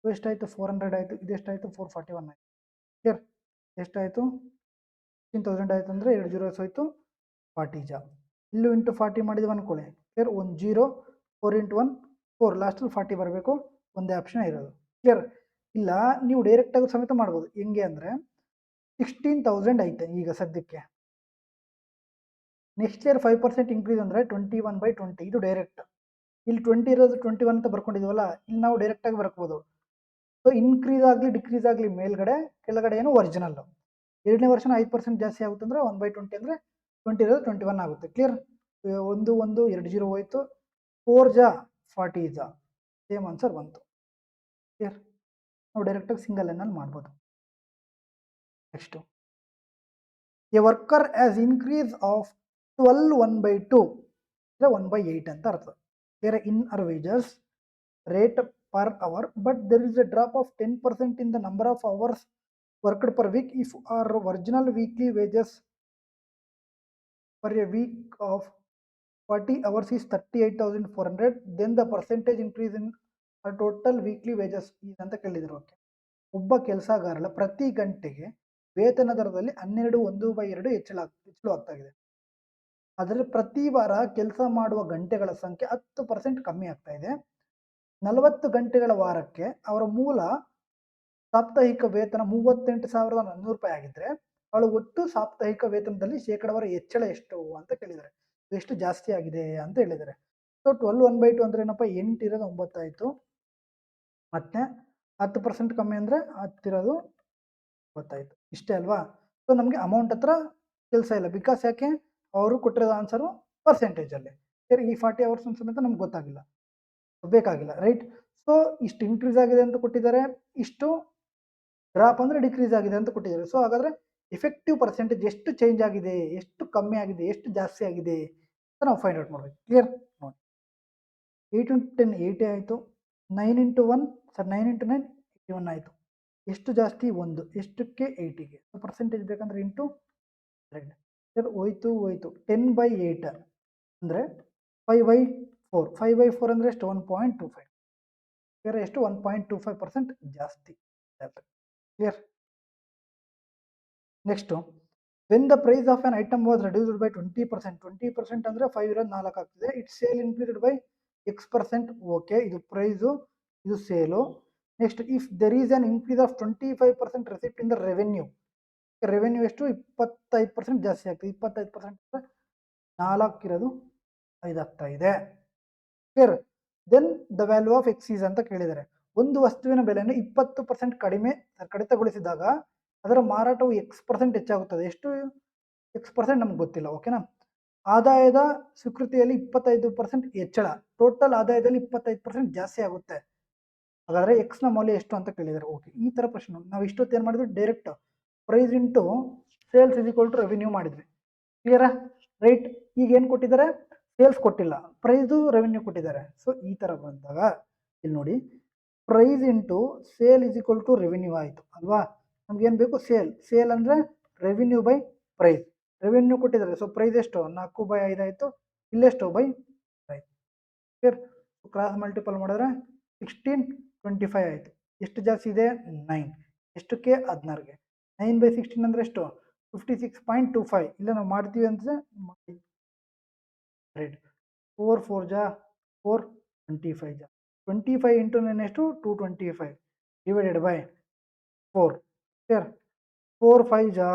ಎಷ್ಟಾಯಿತು? 400 ಆಯಿತು. ಇದೆಷ್ಟಾಯಿತು? 441 ಆಯಿತು. ಕ್ಲಿಯರ್? ಎಷ್ಟಾಯಿತು? 16,000 ಆಯಿತು ಅಂದರೆ 2 zeros ಹೋಯಿತು, 40 ಜಾ. ಇಲ್ಲೂ ಇಂಟು 40 ಮಾಡಿದ್ವಿ ಅನ್ಕೊಳ್ಳಿ. ಕ್ಲಿಯರ್? 1 0, 4 into 1 4, ಲಾಸ್ಟಲ್ಲಿ 40 ಬರಬೇಕು, ಒಂದೇ ಆಪ್ಷನ್ ಇರೋದು. ಕ್ಲಿಯರ್? ಇಲ್ಲ ನೀವು ಡೈರೆಕ್ಟಾಗಿ ಸಮೇತ ಮಾಡ್ಬೋದು. ಹೆಂಗೆ ಅಂದರೆ 16,000 ಐತೆ ಈಗ ಸದ್ಯಕ್ಕೆ. ನೆಕ್ಸ್ಟ್ ಇಯರ್ 5% ಇನ್ಕ್ರೀಸ್ ಅಂದರೆ 21/20. ಇದು ಡೈರೆಕ್ಟ್. ಇಲ್ಲಿ 20 ಇರೋದು 21 ಅಂತ ಬರ್ಕೊಂಡಿದ್ವಲ್ಲ, ಇಲ್ಲಿ ನಾವು ಡೈರೆಕ್ಟಾಗಿ ಬರ್ಕೋಬೋದು. ಸೊ ಇನ್ಕ್ರೀಸ್ ಆಗಲಿ ಡಿಕ್ರೀಸ್ ಆಗಲಿ ಮೇಲ್ಗಡೆ, ಕೆಳಗಡೆ ಏನು ಒರಿಜಿನಲ್. ಎರಡನೇ ವರ್ಷನ 5% ಜಾಸ್ತಿ ಆಗುತ್ತೆ ಅಂದರೆ 1/20 ಅಂದರೆ 20 ಇರೋದು 21 ಆಗುತ್ತೆ. ಕ್ಲಿಯರ್? 1 1 2 0 ಹೋಯ್ತು. 4 ಜಾ 40 ಜಾ, ಸೇಮ್ ಆನ್ಸರ್ ಬಂತು. ಕ್ಲಿಯರ್? ನಾವು ಡೈರೆಕ್ಟಾಗಿ ಸಿಂಗಲ್ ಲೈನಲ್ಲಿ ಮಾಡ್ಬೋದು. Next A worker as increase of 12 1/2 ಅಂದರೆ 1/8 ಅಂತ ಅರ್ಥ. ಬೇರೆ in our wages rate per hour, but there is a drop of 10% in the number of hours worked per week. If our original weekly wages for a week of 40 hours is 38,400, then the percentage increase in our total weekly wages is ಅಂತ ಕೇಳಿದ್ರು. Okay, ಒಬ್ಬ ಕೆಲಸಗಾರರ ಪ್ರತಿ ಗಂಟೆಗೆ ವೇತನ ದರದಲ್ಲಿ 12 ಹೆಚ್ಚಳ ಆಗ್ತಾ ಇದೆ. ಅದರಲ್ಲಿ ಪ್ರತಿ ವಾರ ಕೆಲಸ ಮಾಡುವ ಗಂಟೆಗಳ ಸಂಖ್ಯೆ 10% ಕಮ್ಮಿ ಆಗ್ತಾ ಇದೆ. 40 ಗಂಟೆಗಳ ವಾರಕ್ಕೆ ಅವರ ಮೂಲ ಸಾಪ್ತಾಹಿಕ ವೇತನ 38,400 ಆಗಿದ್ರೆ ಅವಳು ಒಟ್ಟು ಸಾಪ್ತಾಹಿಕ ವೇತನದಲ್ಲಿ ಶೇಕಡಾವಾರು ಹೆಚ್ಚಳ ಎಷ್ಟು ಅಂತ ಕೇಳಿದ್ದಾರೆ. ಎಷ್ಟು ಜಾಸ್ತಿ ಆಗಿದೆ ಅಂತ ಹೇಳಿದ್ದಾರೆ. ಸೊ 12 1/2 ಅಂದ್ರೆ ಏನಪ್ಪ, 8 ಇರೋದು 9 ಆಯಿತು. ಮತ್ತೆ 10% ಕಮ್ಮಿ ಅಂದರೆ 10 ಇರೋದು 9 ಆಯಿತು. ಇಷ್ಟೇ ಅಲ್ವಾ? ಸೊ ನಮಗೆ ಅಮೌಂಟ್ ಹತ್ರ ಕೆಲಸ ಇಲ್ಲ. ಬಿಕಾಸ್ ಯಾಕೆ, ಅವರು ಕೊಟ್ಟಿರೋದು ಆನ್ಸರು ಪರ್ಸೆಂಟೇಜಲ್ಲಿ. ಸರಿ, ಈ 40 ಅವರ್ಸ್ ಸಮೇತ ನಮ್ಗೆ ಗೊತ್ತಾಗಿಲ್ಲ, ಬೇಕಾಗಿಲ್ಲ, ರೈಟ್? ಸೊ ಇಷ್ಟು ಇನ್ಕ್ರೀಸ್ ಆಗಿದೆ ಅಂತ ಕೊಟ್ಟಿದ್ದಾರೆ, ಇಷ್ಟು ಡ್ರಾಪ್ ಅಂದರೆ ಡಿಕ್ರೀಸ್ ಆಗಿದೆ ಅಂತ ಕೊಟ್ಟಿದ್ದಾರೆ. ಸೊ ಹಾಗಾದರೆ ಎಫೆಕ್ಟಿವ್ ಪರ್ಸೆಂಟೇಜ್ ಎಷ್ಟು ಚೇಂಜ್ ಆಗಿದೆ, ಎಷ್ಟು ಕಮ್ಮಿ ಆಗಿದೆ, ಎಷ್ಟು ಜಾಸ್ತಿ ಆಗಿದೆ ಅಂತ ನಾವು ಫೈಂಡ್ ಔಟ್ ಮಾಡಬೇಕು. ಕ್ಲಿಯರ್? ನೋಡಿ, 8 × 10 80 ಆಯಿತು. 9 × 1 9 × 9 81 ಆಯಿತು. ಎಷ್ಟು ಜಾಸ್ತಿ? 1. ಎಷ್ಟಕ್ಕೆ? 80ಗೆ. ಸೊ ಪರ್ಸೆಂಟೇಜ್ ಬೇಕಂದ್ರೆ ಇಂಟು 100. ಸರ್ ಹೋಯ್ತು 10/8 ಅಂದರೆ 5/4. 5/4 ಅಂದರೆ ಎಷ್ಟು? 1.25. ಬೇರೆ ಎಷ್ಟು? 1.25% ಜಾಸ್ತಿ. Clear? Next, when the price of an item was reduced by 20%. 20% ಅಂದರೆ 5 ಇರೋದು 4 ಆಗ್ತದೆ. It's sale increased by X%. Okay, ಇದು ಪ್ರೈಸು, ಇದು sale. Next, if there is an increase of 25% receipt in the revenue. Revenue ಎಷ್ಟು? 25% ಜಾಸ್ತಿ ಆಗ್ತದೆ. 25% ಅಂದರೆ 4 ಇರೋದು 5 ಆಗ್ತಾ ಇದೆ. Clear? Then the value of x ಅಂತ ಕೇಳಿದ್ದಾರೆ. ಒಂದು ವಸ್ತುವಿನ ಬೆಲೆಯನ್ನು 20% ಕಡಿತಗೊಳಿಸಿದಾಗ ಅದರ ಮಾರಾಟವು X% ಹೆಚ್ಚಾಗುತ್ತದೆ. ಎಷ್ಟು X% ನಮ್ಗೆ ಗೊತ್ತಿಲ್ಲ. ಓಕೆನಾ? ಆದಾಯದ ಸ್ವೀಕೃತಿಯಲ್ಲಿ 25% ಹೆಚ್ಚಳ, ಟೋಟಲ್ ಆದಾಯದಲ್ಲಿ 25% ಜಾಸ್ತಿ ಆಗುತ್ತೆ. ಹಾಗಾದರೆ ಎಕ್ಸ್ನ ಮೌಲ್ಯ ಎಷ್ಟು ಅಂತ ಕೇಳಿದ್ದಾರೆ. ಓಕೆ, ಈ ಥರ ಪ್ರಶ್ನೆ ನಾವು ಇಷ್ಟೊತ್ತು ಏನು ಮಾಡಿದ್ವಿ? Direct price into sales is equal to revenue ಮಾಡಿದ್ವಿ. ಕ್ಲಿಯರಾ? ರೈಟ್? ಈಗ ಏನು ಕೊಟ್ಟಿದ್ದಾರೆ? ಸೇಲ್ಸ್ ಕೊಟ್ಟಿಲ್ಲ, ಪ್ರೈಸು ರೆವಿನ್ಯೂ ಕೊಟ್ಟಿದ್ದಾರೆ. ಸೊ ಈ ಥರ ಬಂದಾಗ ಇಲ್ಲಿ ನೋಡಿ, price into sale is equal to revenue ಆಯಿತು ಅಲ್ವಾ? ನಮ್ಗೇನು ಬೇಕು? ಸೇಲ್ ಅಂದರೆ ರೆವಿನ್ಯೂ ಬೈ ಪ್ರೈಸ್. ರೆವಿನ್ಯೂ ಕೊಟ್ಟಿದ್ದಾರೆ, ಸೊ ಪ್ರೈಸ್ ಎಷ್ಟು? 4/5 ಆಯಿತು. ಇಲ್ಲೆಷ್ಟು? ಬೈ 5. ಕ್ಲಿಯರ್? ಕ್ರಾಸ್ ಮಲ್ಟಿಪಲ್ ಮಾಡಿದ್ರೆ 16 25 ಆಯಿತು. ಎಷ್ಟು ಜಾಸ್ತಿ ಇದೆ? 9. ಎಷ್ಟಕ್ಕೆ? 16ಗೆ. 9/16 ಅಂದರೆ ಎಷ್ಟು? 56.25. ಇಲ್ಲ ನಾವು ಮಾಡ್ತೀವಿ ಅಂದರೆ 4 4 ಜಾ 4 25 ಜಾ 25 ಇಂಟು 9 ಎಷ್ಟು? 225 ಡಿವೈಡೆಡ್ ಬೈ 4. ಕ್ಲಿಯರ್? 4 5 ಜಾ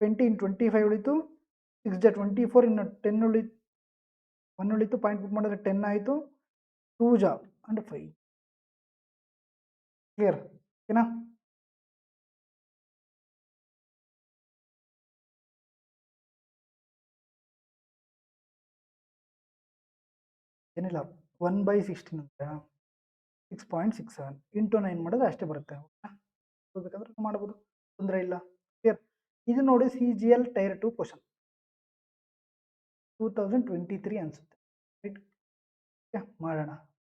20 ಇನ್ 25 ಉಳಿತು. 6 ಜಾ 24 ಇನ್ನು 10 ಉಳಿತು. 1 ಉಳಿತು. ಪಾಯಿಂಟ್ ಪುಟ್ ಮಾಡಿದ್ರೆ 10 ಆಯಿತು. 2 ಜಾ ಅಂಡ್ 5. ಕ್ಲಿಯರ್? ಓಕೆನಾ? ಏನಿಲ್ಲ, 1/16 ಅಂದರೆ 6.67 ಇಂಟು 9 ಮಾಡಿದ್ರೆ ಅಷ್ಟೇ ಬರುತ್ತೆ. ಬೇಕಾದ್ರೆ ಮಾಡ್ಬೋದು, ತೊಂದರೆ ಇಲ್ಲ. ಕ್ಲಿಯರ್? ಇದು ನೋಡಿ, CGL ಟೈರ್ 2 ಕ್ವಶನ್ 2023 ಅನ್ಸುತ್ತೆ. ರೈಟ್? ಮಾಡೋಣ,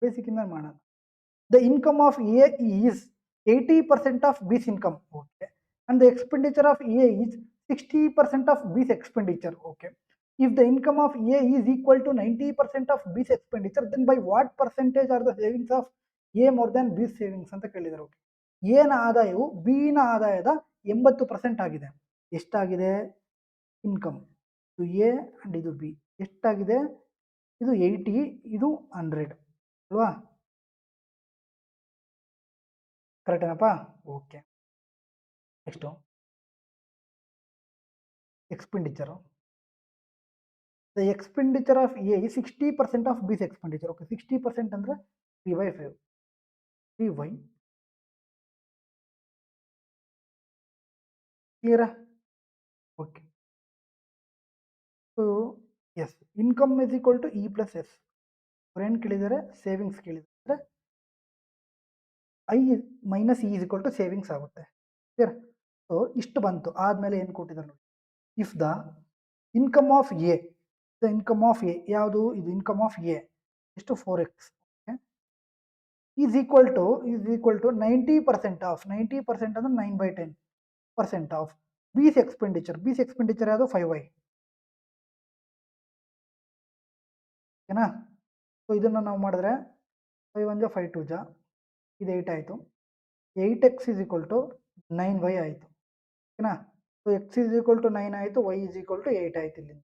ಬೇಸಿಕ್ಕಿಂದ ಮಾಡೋಣ. The income of A is 80% of B's income. Okay, and the expenditure of A is 60% of B's expenditure. Okay, if the income of A is equal to 90% of B's expenditure, then by what percentage are the savings of A more than B's savings ಅಂತ ಕೇಳಿದ್ದಾರೆ. Okay, ಎನ ಆದಾಯವು ಬಿನ ಆದಾಯದ 80% ಆಗಿದೆ. ಎಷ್ಟಾಗಿದೆ? Income ಇದು A and ಇದು B. ಎಷ್ಟಾಗಿದೆ? ಇದು 80, ಇದು 100 ಅಲ್ವಾ? ಕರೆಕ್ಟೇನಪ್ಪ? Okay, next expenditure. The expenditure of A 60% of B's expenditure. Okay, 60% ಅಂದರೆ 3/5. 3y. ಕ್ಲಿಯರಾ? Okay, so S income is equal to E plus S. ಅವ್ರು ಏನು ಕೇಳಿದ್ದಾರೆ? ಸೇವಿಂಗ್ಸ್ ಕೇಳಿದ್ದಾರೆ. I minus E is equal to savings ಆಗುತ್ತೆ. ಕ್ಲಿಯರ್? ಸೊ ಇಷ್ಟು ಬಂತು. ಆದಮೇಲೆ ಏನು ಕೊಟ್ಟಿದ್ದಾರೆ ನೋಡಿ, if the income of A, the income of A ಯಾವುದು? ಇದು ಇನ್ಕಮ್ ಆಫ್ ಎ ಎಷ್ಟು? 4x. Okay, is equal to 90% of 90% ಅಂದರೆ 9/10% of base expenditure. Base expenditure ಯಾವುದು? 5y. ಓಕೆನಾ? ಸೊ ಇದನ್ನು ನಾವು ಮಾಡಿದ್ರೆ 5 1 ಜಾ 5 2 ಜಾ ಇದು 8 ಆಯಿತು. 8x is equal to 9y ಆಯಿತು. ಓಕೆನಾ? So x is equal to 9 ಆಯಿತು, y ಇಸ್ ಈಕ್ವಲ್ ಟು 8 ಆಯಿತು. ಇಲ್ಲಿ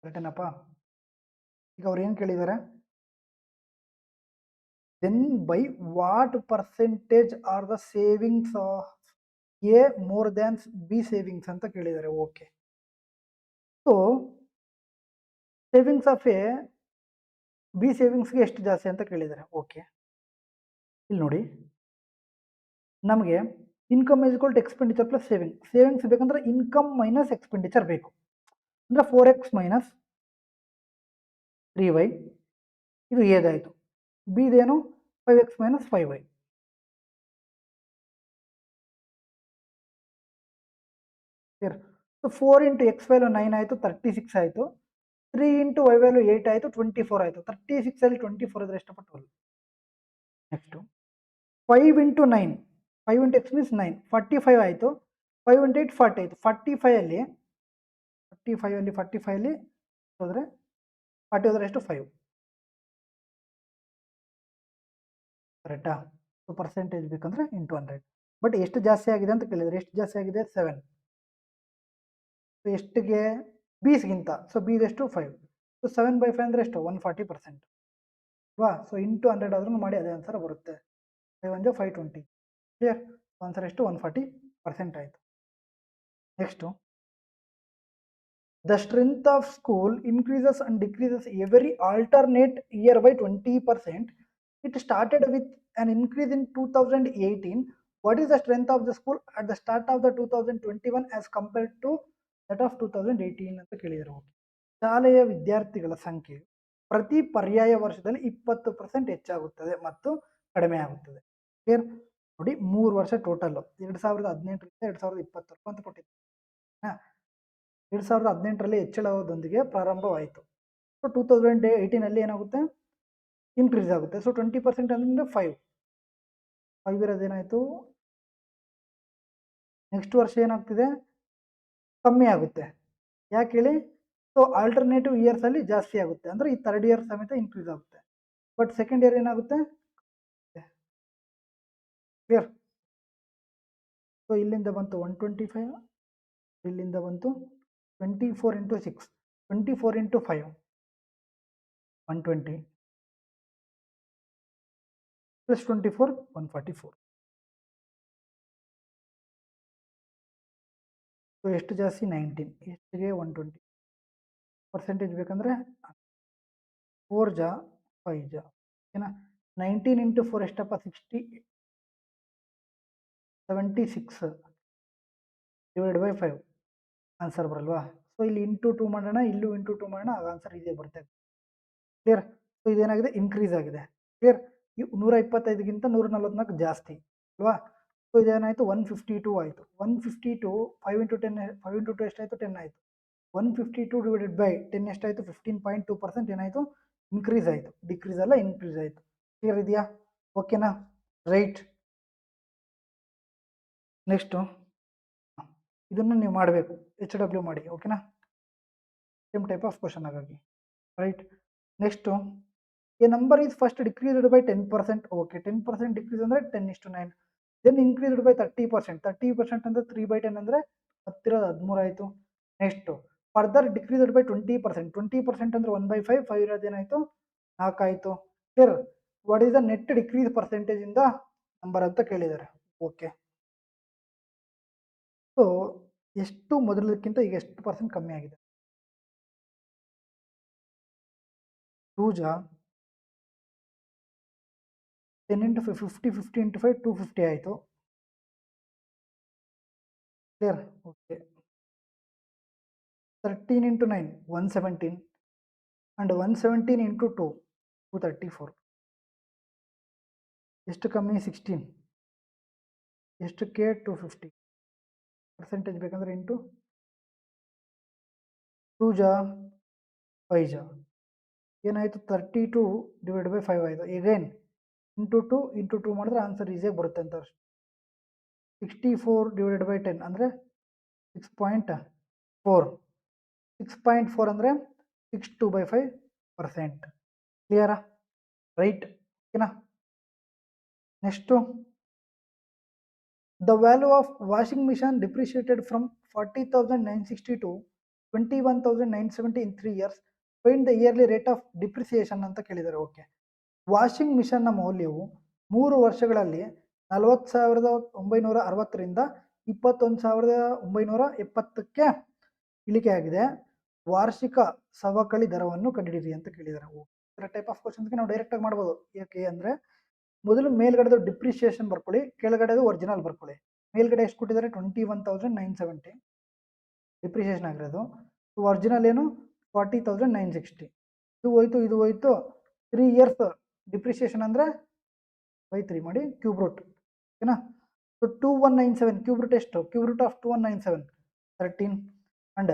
ಕರೆಕ್ಟೇನಪ್ಪ? ಈಗ ಅವ್ರು ಏನು ಕೇಳಿದ್ದಾರೆ? Then by what percentage are the savings of A more than B savings ಅಂತ ಕೇಳಿದ್ದಾರೆ. Okay, so savings of A B ಸೇವಿಂಗ್ಸ್ಗೆ ಎಷ್ಟು ಜಾಸ್ತಿ ಅಂತ ಕೇಳಿದ್ದಾರೆ. ಓಕೆ, ಇಲ್ಲಿ ನೋಡಿ, ನಮಗೆ income is equal to expenditure plus savings ಬೇಕಂದ್ರೆ ಇನ್ಕಮ್ ಮೈನಸ್ ಎಕ್ಸ್ಪೆಂಡಿಚರ್ ಬೇಕು. ಅಂದರೆ 4x ಮೈನಸ್ 3y, ಇದು ಏದಾಯಿತು. ಬಿದೇನು 5x minus 5y. So 4 into X value 9 ಆಯಿತು, 36 ಆಯಿತು. 3 ಇಂಟು ವೈ ವ್ಯಾಲ್ಯೂ 8 ಆಯಿತು, 24 ಆಯಿತು. 36 ಅಲ್ಲಿ 24 ಇದ್ರೆ ಎಷ್ಟಪ್ಪ? 12. Next 5 into 9, 5 into X means 9, 45 ಆಯಿತು. 5 ಇಂಟು 8 40 ಆಯಿತು. 45 ಅಲ್ಲಿ ಹೋದರೆ 40 ಹೋದರೆ ಎಷ್ಟು? 5. ಕರೆಕ್ಟಾ? ಸೊ ಪರ್ಸೆಂಟೇಜ್ ಬೇಕಂದ್ರೆ ಇಂಟು 100. ಬಟ್ ಎಷ್ಟು ಜಾಸ್ತಿ ಆಗಿದೆ ಅಂತ ಕೇಳಿದರೆ, ಎಷ್ಟು ಜಾಸ್ತಿ ಆಗಿದೆ? 7. ಸೊ ಎಷ್ಟಿಗೆ? ಬೀಸ್ಗಿಂತ. ಸೊ ಬೀದೆಷ್ಟು? 5. ಸೊ 7/5 ಅಂದರೆ ಎಷ್ಟು? 140% ಅಲ್ವಾ? ಸೊ ಇಂಟು 100 ಆದ್ರೂ ಮಾಡಿ ಅದೇ ಆನ್ಸರ್ ಬರುತ್ತೆ. 5 1 520. ಕ್ಲಿಯರ್? ಆನ್ಸರ್ ಎಷ್ಟು? 140% ಆಯಿತು. Next, the strength of school increases and decreases every alternate year by 20%. It started with an increase in 2018. What is the strength of the school at the start of the 2021 as compared to that of 2018 ಅಂತ ಕೇಳಿದರು. ಶಾಲೆಯ ವಿದ್ಯಾರ್ಥಿಗಳ ಸಂಖ್ಯೆ ಪ್ರತಿ ಪರ್ಯಾಯ ವರ್ಷದಲ್ಲಿ 20% ಹೆಚ್ಚಾಗುತ್ತದೆ ಮತ್ತು ಕಡಿಮೆ ಆಗುತ್ತದೆ. ಕ್ಲಿಯರ್? ನೋಡಿ, 3 ವರ್ಷ ಟೋಟಲ್ 2018ರಿಂದ 2020 ಅಂತ ಕೊಟ್ಟಿದ್ದಾರೆ. 2018ರಲ್ಲಿ ಹೆಚ್ಚಳದೊಂದಿಗೆ ಪ್ರಾರಂಭವಾಯಿತು. ಸೊ 2018 ಏನಾಗುತ್ತೆ? ಇನ್ಕ್ರೀಸ್ ಆಗುತ್ತೆ. ಸೊ 20% ಅಂದರೆ 5 ಇರೋದೇನಾಯಿತು? ನೆಕ್ಸ್ಟ್ ವರ್ಷ ಏನಾಗ್ತಿದೆ? ಕಮ್ಮಿ ಆಗುತ್ತೆ. ಯಾಕೆ ಹೇಳಿ? ಸೊ ಆಲ್ಟರ್ನೇಟಿವ್ ಇಯರ್ಸಲ್ಲಿ ಜಾಸ್ತಿ ಆಗುತ್ತೆ. ಅಂದರೆ ಈ 3rd ಇಯರ್ ಸಮೇತ ಇನ್ಕ್ರೀಸ್ ಆಗುತ್ತೆ. ಬಟ್ ಸೆಕೆಂಡ್ ಇಯರ್ ಏನಾಗುತ್ತೆ? ಕ್ಲಿಯರ್? ಸೊ ಇಲ್ಲಿಂದ ಬಂತು 125, ಇಲ್ಲಿಂದ ಬಂತು 24 ಇಂಟು 6, 24 ಇಂಟು 5 120 ಪ್ಲಸ್ 24 144. ಸೊ ಎಷ್ಟು ಜಾಸ್ತಿ? 19. ಎಷ್ಟಿಗೆ? 120. ಪರ್ಸೆಂಟೇಜ್ ಬೇಕಂದ್ರೆ 4 ಜಾ 5 ಜಾ. ಓಕೆನಾ? 19 ಇಂಟು 4 ಎಷ್ಟಪ್ಪ? 60, 76 ಡಿವೈಡ್ ಬೈ 5 ಆನ್ಸರ್ ಬರಲ್ವಾ? ಸೊ ಇಲ್ಲಿ ಇಂಟು 2 ಮಾಡೋಣ, ಇಲ್ಲೂ ಇಂಟು 2 ಮಾಡೋಣ, ಆಗ ಆನ್ಸರ್ ಇದೇ ಬರುತ್ತೆ. ಕ್ಲಿಯರ್? ಸೊ ಇದೇನಾಗಿದೆ? ಇನ್ಕ್ರೀಸ್ ಆಗಿದೆ. ಕ್ಲಿಯರ್? 125ಗಿಂತ 144 ಜಾಸ್ತಿ ಅಲ್ವಾ? ಸೊ ಇದೇನಾಯಿತು? 152 ಆಯಿತು. 152 5 ಇಂಟು 10, 5 ಇಂಟು 2 ಎಷ್ಟಾಯಿತು? 10 ಆಯಿತು. 152 ಡಿವೈಡೆಡ್ ಬೈ 10 ಎಷ್ಟಾಯಿತು? 15.2% ಏನಾಯಿತು? ಇನ್ಕ್ರೀಸ್ ಆಯಿತು. ಡಿಕ್ರೀಸ್ ಅಲ್ಲ, ಇನ್ಕ್ರೀಸ್ ಆಯಿತು. ಕ್ಲಿಯರ್ ಇದೆಯಾ? ಓಕೆನಾ? ರೈಟ್. ನೆಕ್ಸ್ಟು ಇದನ್ನು ನೀವು ಮಾಡಬೇಕು, HW ಮಾಡಿ. ಓಕೆನಾ? ಸೇಮ್ ಟೈಪ್ ಆಫ್ ಕ್ವಶನ್ ಹಾಗಾಗಿ. Right. Next, A number is first decreased by 10%. Okay, 10% decrease ಅಂದರೆ 10:9. Then increased by 30%. 30% ಅಂದರೆ 3/10 ಅಂದರೆ 10 ಆಯಿತು. Next further decreased by 20%. 20% ಅಂದರೆ 1/5. 5 ಇರೋದೇನಾಯಿತು? 4 ಆಯಿತು. Clear? What is the net decrease percentage ಇಂದ ನಂಬರ್ ಅಂತ ಕೇಳಿದ್ದಾರೆ. ಓಕೆ, ಸೊ ಎಷ್ಟು ಮೊದಲಕ್ಕಿಂತ ಈಗ ಎಷ್ಟು ಪರ್ಸೆಂಟ್ ಕಮ್ಮಿ ಆಗಿದೆ? 2 ಜಾ 10 ಇಂಟು 50, 50 ಇಂಟು 5 250 ಆಯಿತು. Clear? Okay. 13 into 9 117 and 117 into 2 234. ಎಷ್ಟು ಕಮ್ಮಿ? 16. ಎಷ್ಟಕ್ಕೆ? 250. ಪರ್ಸೆಂಟೇಜ್ ಬೇಕಂದ್ರೆ ಇಂಟು 2 ಜಾ 5 ಜಾ ಏನಾಯಿತು? 32 ಡಿವೈಡ್ ಬೈ 5 ಆಯಿತು. ಎಗೈನ್ ಇಂಟು 2 ಮಾಡಿದ್ರೆ ಆನ್ಸರ್ ಈಸಿಯಾಗಿ ಬರುತ್ತೆ ಅಂತ ಅಷ್ಟೆ. 64 ಡಿವೈಡೆಡ್ ಬೈ 10 ಅಂದರೆ 6.4. 6.4 ಅಂದರೆ 62/5%. ಕ್ಲಿಯರಾ? ರೈಟ್. ಓಕೆನಾ? Next, the value of washing machine depreciated from 40,960 to 21,970 in 3 years. Find the yearly rate of depreciation ಅಂತ ಕೇಳಿದ್ದಾರೆ. ಓಕೆ, ವಾಷಿಂಗ್ ಮಿಷನ್ನ ಮೌಲ್ಯವು 3 ವರ್ಷಗಳಲ್ಲಿ 40,960ರಿಂದ 21,970ಕ್ಕೆ ಇಳಿಕೆಯಾಗಿದೆ. ವಾರ್ಷಿಕ ಸವಕಳಿ ದರವನ್ನು ಕಂಡುಹಿಡಿಯಿರಿ ಅಂತ ಕೇಳಿದ್ದಾರೆ. ಇದರ ಟೈಪ್ ಆಫ್ ಕ್ವಶನ್ಸ್ಗೆ ನಾವು ಡೈರೆಕ್ಟಾಗಿ ಮಾಡ್ಬೋದು. ಯಾಕೆ ಅಂದರೆ ಮೊದಲು ಮೇಲ್ಗಡೆದು ಡಿಪ್ರಿಷಿಯೇಷನ್ ಬರ್ಕೊಳ್ಳಿ, ಕೆಳಗಡೆದು ಒರಿಜಿನಲ್ ಬರ್ಕೊಳ್ಳಿ. ಮೇಲ್ಗಡೆ ಎಷ್ಟು ಕೊಟ್ಟಿದ್ದಾರೆ? 21,970 ಡಿಪ್ರಿಷಿಯೇಷನ್ ಆಗಿರೋದು. ಒರಿಜಿನಲ್ ಏನು? 40,960. ಇದು ಹೋಯ್ತು, ಇದು ಹೋಯ್ತು. 3 ಇಯರ್ಸ್ ಡಿಪ್ರಿಷಿಯೇಷನ್ ಅಂದರೆ ಬೈ 3 ಮಾಡಿ ಕ್ಯೂಬ್ ರೂಟ್. ಓಕೆನಾ? ಸೊ 2197 ಕ್ಯೂಬ್ ರೂಟ್ ಎಷ್ಟು? ಕ್ಯೂಬ್ ರೂಟ್ ಆಫ್ 2197 13 ಅಂಡ್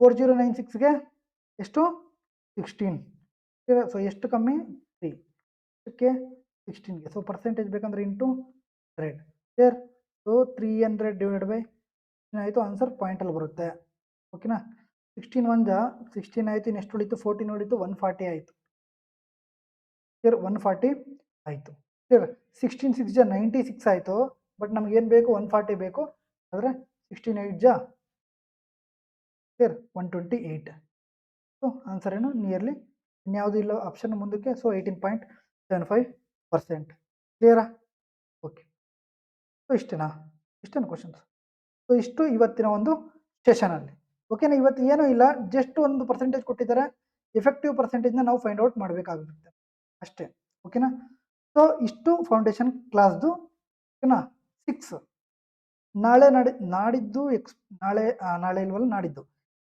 4096ಗೆ ಎಷ್ಟು? 16. ಸೊ ಎಷ್ಟು ಕಮ್ಮಿ? 3. ಇದಕ್ಕೆ 16ಗೆ. ಸೊ ಪರ್ಸೆಂಟೇಜ್ ಬೇಕಂದ್ರೆ into 100 clear. So 300 divide by ಆಯಿತು, ಆನ್ಸರ್ ಪಾಯಿಂಟಲ್ಲಿ ಬರುತ್ತೆ. ಓಕೆನಾ? 16 1 16 ಆಯಿತು, ಇನ್ನೆಷ್ಟು ಉಳಿತು? 14 ಉಳಿತು, 140 ಆಯಿತು. ಕ್ಲಿಯರ್? 140 ಆಯಿತು. ಕ್ಲಿಯರ್? 16 6 96 ಆಯಿತು. ಬಟ್ ನಮಗೇನು ಬೇಕು? 140 ಬೇಕು. ಆದರೆ 16 8 ಕ್ಲಿಯರ್? 128. ಸೊ ಆನ್ಸರ್ ಏನು? ನಿಯರ್ಲಿ ಇನ್ಯಾವುದು ಇಲ್ಲ ಆಪ್ಷನ್ ಮುಂದಕ್ಕೆ. ಸೊ 18.75%. ಕ್ಲಿಯರಾ? ಓಕೆ. ಸೊ ಇಷ್ಟೇನಾ ಕ್ವಶನ್ಸ್? ಸೊ ಇಷ್ಟು ಇವತ್ತಿನ ಒಂದು ಸೆಷನಲ್ಲಿ. ಓಕೆನಾ? ಇವತ್ತು ಏನೂ ಇಲ್ಲ, ಜಸ್ಟ್ ಒಂದು ಪರ್ಸೆಂಟೇಜ್ ಕೊಟ್ಟಿದ್ದಾರೆ. ಎಫೆಕ್ಟಿವ್ ಪರ್ಸೆಂಟೇಜ್ನ ನಾವು ಫೈಂಡ್ ಔಟ್ ಮಾಡಬೇಕಾಗುತ್ತೆ ಅಷ್ಟೇ. ಓಕೆನಾ? ಸೊ ಇಷ್ಟು ಫೌಂಡೇಶನ್ ಕ್ಲಾಸ್ದು. ಓಕೆನಾ? 6 ನಾಳೆ ನಾಡಿದ್ದು ನಾಳೆ ಇಲ್ವಲ್ಲ, ನಾಡಿದ್ದು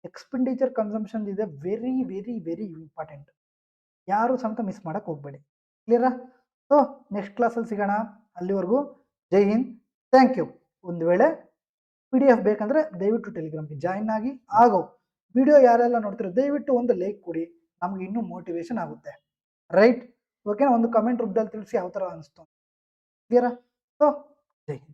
ಎಕ್ಸ್ಪೆಂಡಿಚರ್ ಕನ್ಸಂಪ್ಷನ್ ಇದೆ. Very very very important. ಯಾರು ಸಮೇತ ಮಿಸ್ ಮಾಡೋಕ್ಕೆ ಹೋಗಬೇಡಿ. ಕ್ಲಿಯರಾ? ಸೊ ನೆಕ್ಸ್ಟ್ ಕ್ಲಾಸಲ್ಲಿ ಸಿಗೋಣ. ಅಲ್ಲಿವರೆಗೂ ಜೈ ಹಿಂದ್, ಥ್ಯಾಂಕ್ ಯು. ಒಂದು ವೇಳೆ PDF ಬೇಕಂದರೆ ದಯವಿಟ್ಟು ಟೆಲಿಗ್ರಾಮ್ಗೆ ಜಾಯಿನ್ ಆಗಿ. ಆಗೋ ವಿಡಿಯೋ ಯಾರೆಲ್ಲ ನೋಡ್ತಿರೋ ದಯವಿಟ್ಟು ಒಂದು ಲೈಕ್ ಕೊಡಿ, ನಮ್ಗೆ ಇನ್ನೂ ಮೋಟಿವೇಶನ್ ಆಗುತ್ತೆ. ರೈಟ್? ಓಕೆನಾ? ಒಂದು ಕಮೆಂಟ್ ರೂಪದಲ್ಲಿ ತಿಳಿಸಿ ಯಾವ ಥರ ಅನಿಸ್ತು. ಕ್ಲಿಯರಾ? ಸೊ ಜೈ ಹಿಂದ್.